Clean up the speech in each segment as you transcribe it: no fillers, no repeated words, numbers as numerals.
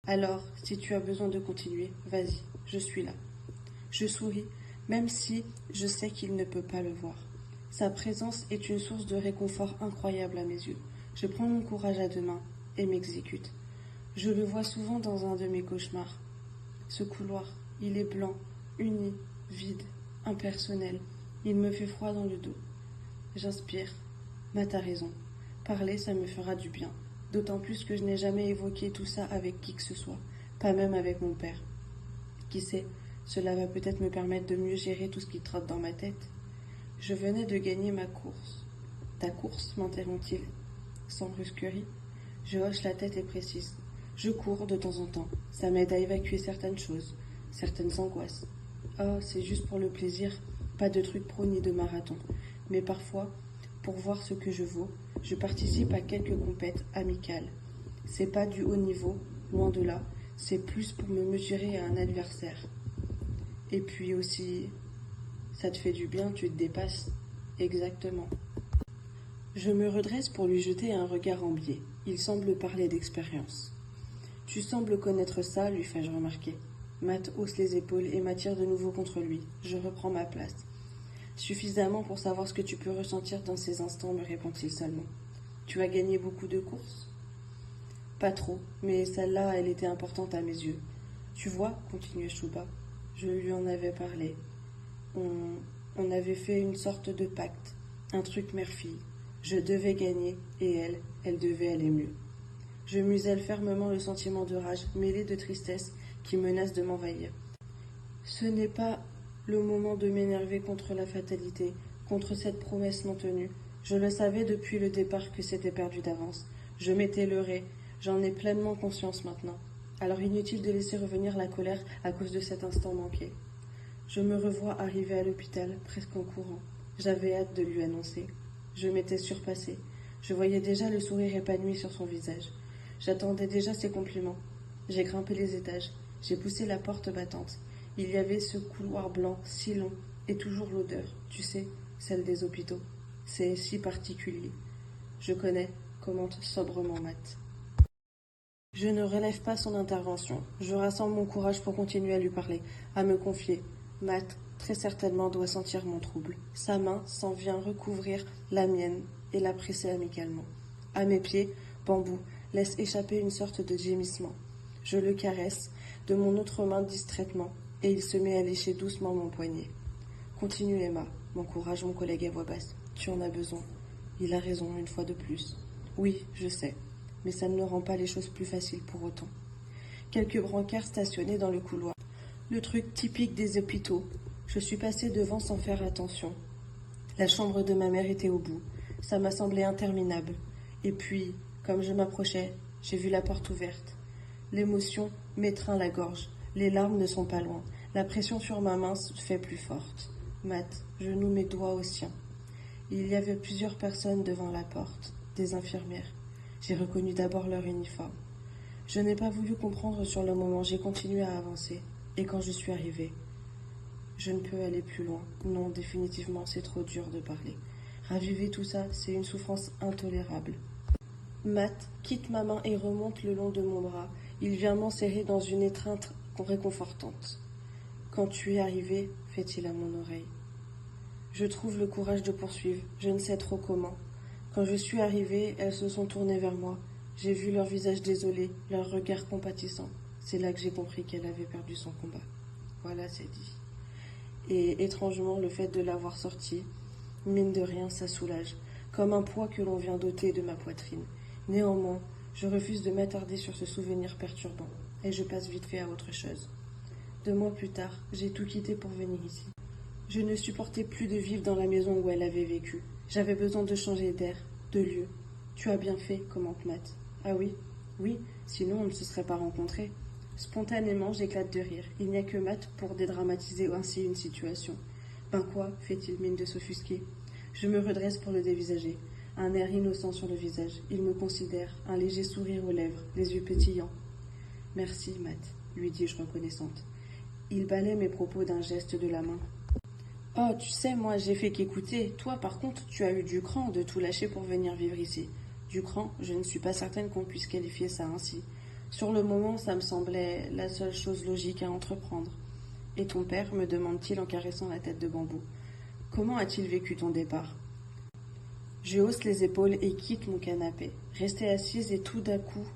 Alors, si tu as besoin de continuer, vas-y, je suis là. Je souris, même si je sais qu'il ne peut pas le voir. Sa présence est une source de réconfort incroyable à mes yeux. Je prends mon courage à deux mains et m'exécute. Je le vois souvent dans un de mes cauchemars. Ce couloir, il est blanc, uni, vide, impersonnel. Il me fait froid dans le dos. J'inspire. Matt a raison. Parler, ça me fera du bien. D'autant plus que je n'ai jamais évoqué tout ça avec qui que ce soit, pas même avec mon père. Qui sait, cela va peut-être me permettre de mieux gérer tout ce qui trotte dans ma tête. Je venais de gagner ma course. Ta course, m'interrompt-il, sans brusquerie. Je hoche la tête et précise. Je cours de temps en temps. Ça m'aide à évacuer certaines choses, certaines angoisses. Oh, c'est juste pour le plaisir, pas de truc pro ni de marathon. Mais parfois, pour voir ce que je vaux, je participe à quelques compètes amicales. C'est pas du haut niveau, loin de là, c'est plus pour me mesurer à un adversaire. Et puis aussi, ça te fait du bien, tu te dépasses. Exactement. Je me redresse pour lui jeter un regard en biais. Il semble parler d'expérience. Tu sembles connaître ça, lui fais-je remarquer. Matt hausse les épaules et m'attire de nouveau contre lui. Je reprends ma place. Suffisamment pour savoir ce que tu peux ressentir dans ces instants, me répond-il seulement. Tu as gagné beaucoup de courses? Pas trop, mais celle-là, elle était importante à mes yeux. Tu vois, continue Chouba, je lui en avais parlé. On avait fait une sorte de pacte, un truc mère-fille. Je devais gagner, et elle devait aller mieux. Je muselle fermement le sentiment de rage, mêlé de tristesse, qui menace de m'envahir. Ce n'est pas le moment de m'énerver contre la fatalité, contre cette promesse non tenue. Je le savais depuis le départ que c'était perdu d'avance. Je m'étais leurré, j'en ai pleinement conscience maintenant. Alors inutile de laisser revenir la colère à cause de cet instant manqué. Je me revois arriver à l'hôpital, presque en courant. J'avais hâte de lui annoncer. Je m'étais surpassée. Je voyais déjà le sourire épanoui sur son visage. J'attendais déjà ses compliments. J'ai grimpé les étages. J'ai poussé la porte battante. Il y avait ce couloir blanc, si long, et toujours l'odeur, tu sais, celle des hôpitaux. C'est si particulier. Je connais, commente sobrement Matt. Je ne relève pas son intervention. Je rassemble mon courage pour continuer à lui parler, à me confier. Matt, très certainement, doit sentir mon trouble. Sa main s'en vient recouvrir la mienne et la presser amicalement. À mes pieds, Bambou laisse échapper une sorte de gémissement. Je le caresse de mon autre main distraitement, et il se met à lécher doucement mon poignet. Continue, Emma, m'encourage mon collègue à voix basse. Tu en as besoin. Il a raison, une fois de plus. Oui, je sais, mais ça ne rend pas les choses plus faciles pour autant. Quelques brancards stationnés dans le couloir. Le truc typique des hôpitaux. Je suis passée devant sans faire attention. La chambre de ma mère était au bout. Ça m'a semblé interminable. Et puis, comme je m'approchais, j'ai vu la porte ouverte. L'émotion m'étreint la gorge. Les larmes ne sont pas loin. La pression sur ma main se fait plus forte. Matt, je noue mes doigts aux siens. Il y avait plusieurs personnes devant la porte, des infirmières. J'ai reconnu d'abord leur uniforme. Je n'ai pas voulu comprendre sur le moment, j'ai continué à avancer. Et quand je suis arrivée, je ne peux aller plus loin. Non, définitivement, c'est trop dur de parler. Raviver tout ça, c'est une souffrance intolérable. Matt quitte ma main et remonte le long de mon bras. Il vient m'enserrer dans une étreinte réconfortante. Quand tu es arrivé, fait-il à mon oreille. Je trouve le courage de poursuivre, je ne sais trop comment. Quand je suis arrivée, elles se sont tournées vers moi. J'ai vu leur visage désolé, leur regard compatissant. C'est là que j'ai compris qu'elle avait perdu son combat. Voilà, c'est dit. Et étrangement, le fait de l'avoir sortie, mine de rien, ça soulage, comme un poids que l'on vient d'ôter de ma poitrine. Néanmoins, je refuse de m'attarder sur ce souvenir perturbant, et je passe vite fait à autre chose. 2 mois plus tard, j'ai tout quitté pour venir ici. Je ne supportais plus de vivre dans la maison où elle avait vécu. J'avais besoin de changer d'air, de lieu. Tu as bien fait, commente Matt. Ah oui, oui, sinon on ne se serait pas rencontrés. Spontanément, j'éclate de rire. Il n'y a que Matt pour dédramatiser ainsi une situation. Ben quoi, fait-il mine de s'offusquer. Je me redresse pour le dévisager. Un air innocent sur le visage. Il me considère, un léger sourire aux lèvres, les yeux pétillants. Merci, Matt, lui dis-je reconnaissante. Il balaie mes propos d'un geste de la main. Oh, tu sais, moi, j'ai fait qu'écouter. Toi, par contre, tu as eu du cran de tout lâcher pour venir vivre ici. Du cran, je ne suis pas certaine qu'on puisse qualifier ça ainsi. Sur le moment, ça me semblait la seule chose logique à entreprendre. Et ton père, me demande-t-il en caressant la tête de Bambou. Comment a-t-il vécu ton départ? Je hausse les épaules et quitte mon canapé, restée assise et tout d'un coup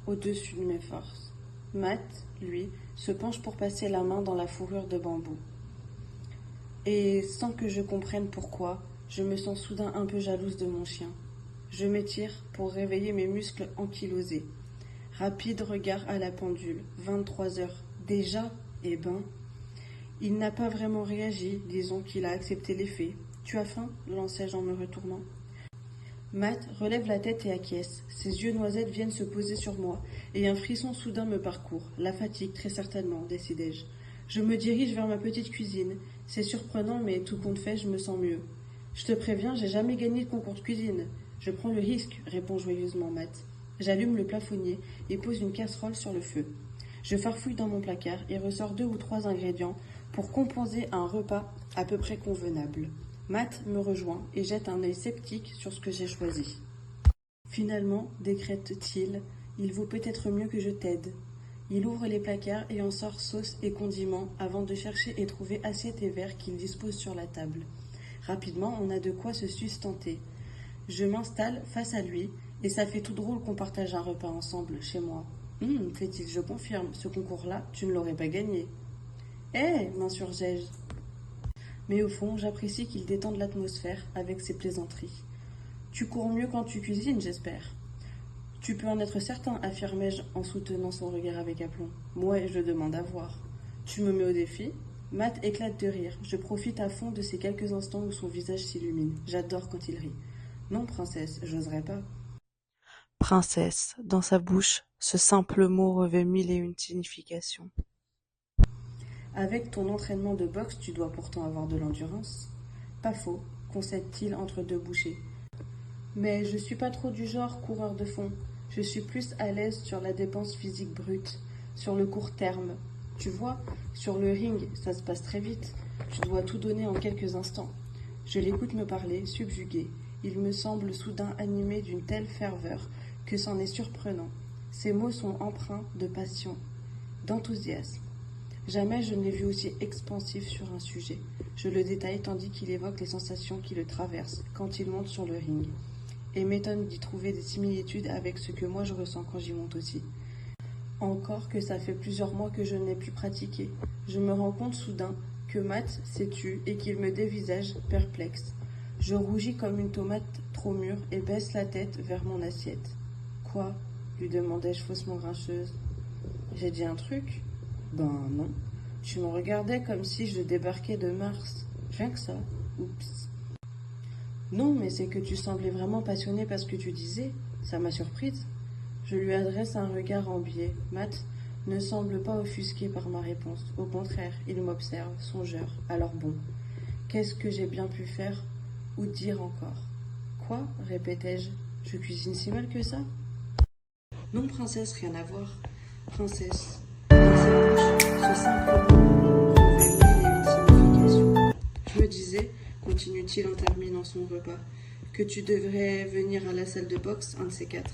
au-dessus de mes forces. Matt, lui, se penche pour passer la main dans la fourrure de Bambou. Et sans que je comprenne pourquoi, je me sens soudain un peu jalouse de mon chien. Je m'étire pour réveiller mes muscles ankylosés. Rapide regard à la pendule, 23 heures. Déjà? Eh ben... Il n'a pas vraiment réagi, disons qu'il a accepté les faits. Tu as faim? Lançai-je en me retournant. Matt relève la tête et acquiesce. Ses yeux noisettes viennent se poser sur moi, et un frisson soudain me parcourt. La fatigue, très certainement, décidai-je. Je me dirige vers ma petite cuisine. C'est surprenant, mais tout compte fait, je me sens mieux. Je te préviens, j'ai jamais gagné de concours de cuisine. Je prends le risque, répond joyeusement Matt. J'allume le plafonnier et pose une casserole sur le feu. Je farfouille dans mon placard et ressors 2 ou 3 ingrédients pour composer un repas à peu près convenable. Matt me rejoint et jette un œil sceptique sur ce que j'ai choisi. Finalement, décrète-t-il, il vaut peut-être mieux que je t'aide. Il ouvre les placards et en sort sauce et condiments avant de chercher et trouver assiette et verre qu'il dispose sur la table. Rapidement, on a de quoi se sustenter. Je m'installe face à lui et ça fait tout drôle qu'on partage un repas ensemble chez moi. Fait-il, je confirme, ce concours-là, tu ne l'aurais pas gagné. M'insurgeai-je. Mais au fond, j'apprécie qu'il détende l'atmosphère avec ses plaisanteries. Tu cours mieux quand tu cuisines, j'espère. Tu peux en être certain, affirmai-je en soutenant son regard avec aplomb. Moi, je demande à voir. Tu me mets au défi? Matt éclate de rire. Je profite à fond de ces quelques instants où son visage s'illumine. J'adore quand il rit. Non, princesse, j'oserais pas. Princesse, dans sa bouche, ce simple mot revêt 1001 significations. Avec ton entraînement de boxe, tu dois pourtant avoir de l'endurance. Pas faux, concède-t-il entre deux bouchées. Mais je suis pas trop du genre coureur de fond. Je suis plus à l'aise sur la dépense physique brute, sur le court terme. Tu vois, sur le ring, ça se passe très vite. Tu dois tout donner en quelques instants. Je l'écoute me parler, subjugué. Il me semble soudain animé d'une telle ferveur que c'en est surprenant. Ses mots sont empreints de passion, d'enthousiasme. Jamais je ne l'ai vu aussi expansif sur un sujet. Je le détaille tandis qu'il évoque les sensations qui le traversent quand il monte sur le ring. Et m'étonne d'y trouver des similitudes avec ce que moi je ressens quand j'y monte aussi. Encore que ça fait plusieurs mois que je n'ai pu pratiquer. Je me rends compte soudain que Matt s'est tu et qu'il me dévisage perplexe. Je rougis comme une tomate trop mûre et baisse la tête vers mon assiette. Quoi? Lui demandai-je faussement grincheuse. J'ai dit un truc? Ben non. Tu me regardais comme si je débarquais de Mars. Rien que ça. Oups. Non, mais c'est que tu semblais vraiment passionné par ce que tu disais. Ça m'a surprise. Je lui adresse un regard en biais. Matt ne semble pas offusqué par ma réponse. Au contraire, il m'observe, songeur. Alors bon, qu'est-ce que j'ai bien pu faire ou dire encore? Quoi? Répétai-je. Je cuisine si mal que ça? Non, princesse, rien à voir. Princesse. Dans sa bouche, ce simple mot revêt 1001 significations. Je me disais, continue-t-il en terminant son repas, que tu devrais venir à la salle de boxe, un de ces 4.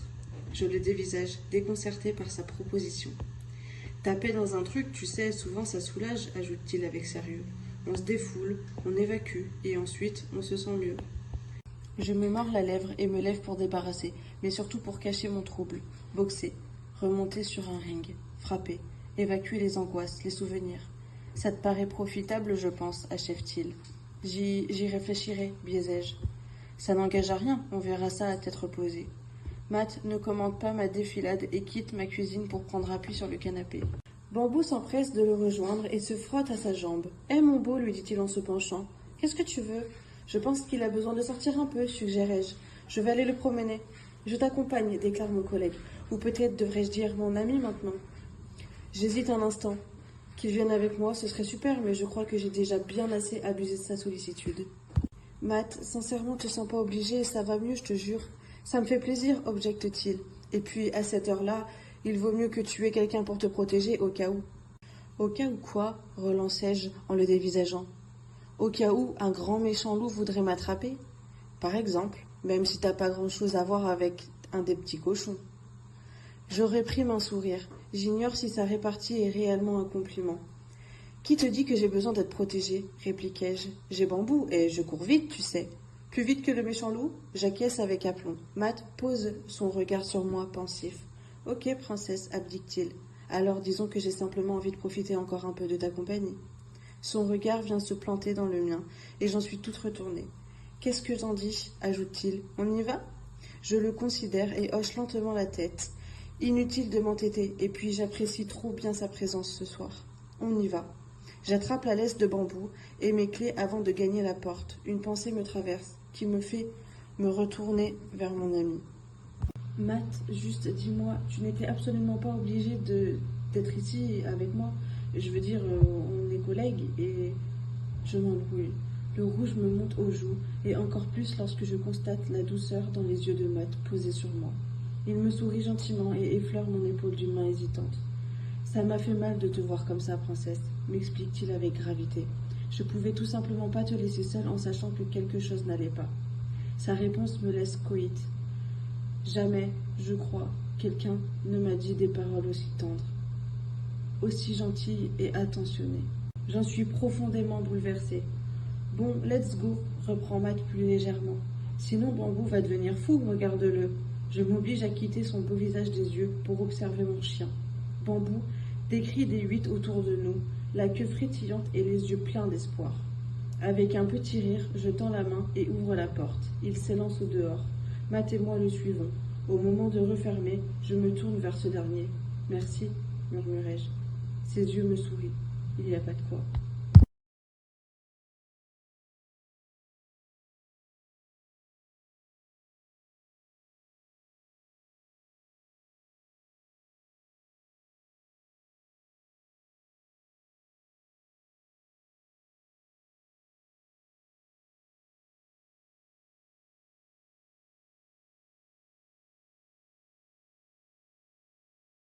Je le dévisage, déconcerté par sa proposition. Taper dans un truc, tu sais, souvent ça soulage, ajoute-t-il avec sérieux. On se défoule, on évacue, et ensuite on se sent mieux. Je me mords la lèvre et me lève pour débarrasser, mais surtout pour cacher mon trouble. Boxer, remonter sur un ring, frapper, évacuer les angoisses, les souvenirs. Ça te paraît profitable, je pense, achève-t-il. J'y réfléchirai, biaisai-je. Ça n'engage à rien, on verra ça à tête reposée. Matt ne commente pas ma défilade et quitte ma cuisine pour prendre appui sur le canapé. Bambou s'empresse de le rejoindre et se frotte à sa jambe. « Eh mon beau, lui dit-il en se penchant. Qu'est-ce que tu veux? Je pense qu'il a besoin de sortir un peu, suggérai-je. Je vais aller le promener. Je t'accompagne, déclare mon collègue. Ou peut-être devrais-je dire mon ami maintenant. J'hésite un instant. Qu'il vienne avec moi, ce serait super, mais je crois que j'ai déjà bien assez abusé de sa sollicitude. Matt, sincèrement, te sens pas obligé et ça va mieux, je te jure. Ça me fait plaisir, objecte-t-il. Et puis, à cette heure-là, il vaut mieux que tu aies quelqu'un pour te protéger au cas où. Au cas où quoi? Relançai-je en le dévisageant. Au cas où un grand méchant loup voudrait m'attraper? Par exemple, même si t'as pas grand-chose à voir avec un des petits cochons. Je réprime un sourire. J'ignore si sa répartie est réellement un compliment. Qui te dit que j'ai besoin d'être protégée, répliquai-je. J'ai Bambou et je cours vite, tu sais. Plus vite que le méchant loup? J'acquiesce avec aplomb. Matt pose son regard sur moi, pensif. Ok, princesse, abdique-t-il. Alors disons que j'ai simplement envie de profiter encore un peu de ta compagnie. Son regard vient se planter dans le mien, et j'en suis toute retournée. Qu'est-ce que t'en dis? Ajoute-t-il. On y va? Je le considère et hoche lentement la tête. Inutile de m'entêter, et puis j'apprécie trop bien sa présence ce soir. On y va. J'attrape la laisse de Bambou et mes clés avant de gagner la porte. Une pensée me traverse, qui me fait me retourner vers mon ami. Matt, juste dis-moi, tu n'étais absolument pas obligé d'être ici avec moi. Je veux dire, on est collègues et je m'embrouille. Le rouge me monte aux joues et encore plus lorsque je constate la douceur dans les yeux de Matt posés sur moi. Il me sourit gentiment et effleure mon épaule d'une main hésitante. Ça m'a fait mal de te voir comme ça, princesse, m'explique-t-il avec gravité. Je pouvais tout simplement pas te laisser seule en sachant que quelque chose n'allait pas. Sa réponse me laisse coïte. Jamais, je crois, quelqu'un ne m'a dit des paroles aussi tendres, aussi gentilles et attentionnées. J'en suis profondément bouleversée. Bon, let's go, reprend Matt plus légèrement. Sinon Bambou va devenir fou, regarde-le. Je m'oblige à quitter son beau visage des yeux pour observer mon chien. Bambou décrit des huit autour de nous, la queue frétillante et les yeux pleins d'espoir. Avec un petit rire, je tends la main et ouvre la porte. Il s'élance au dehors. Matt et moi le suivons. Au moment de refermer, je me tourne vers ce dernier. Merci, murmurai-je. Ses yeux me sourient. Il n'y a pas de quoi.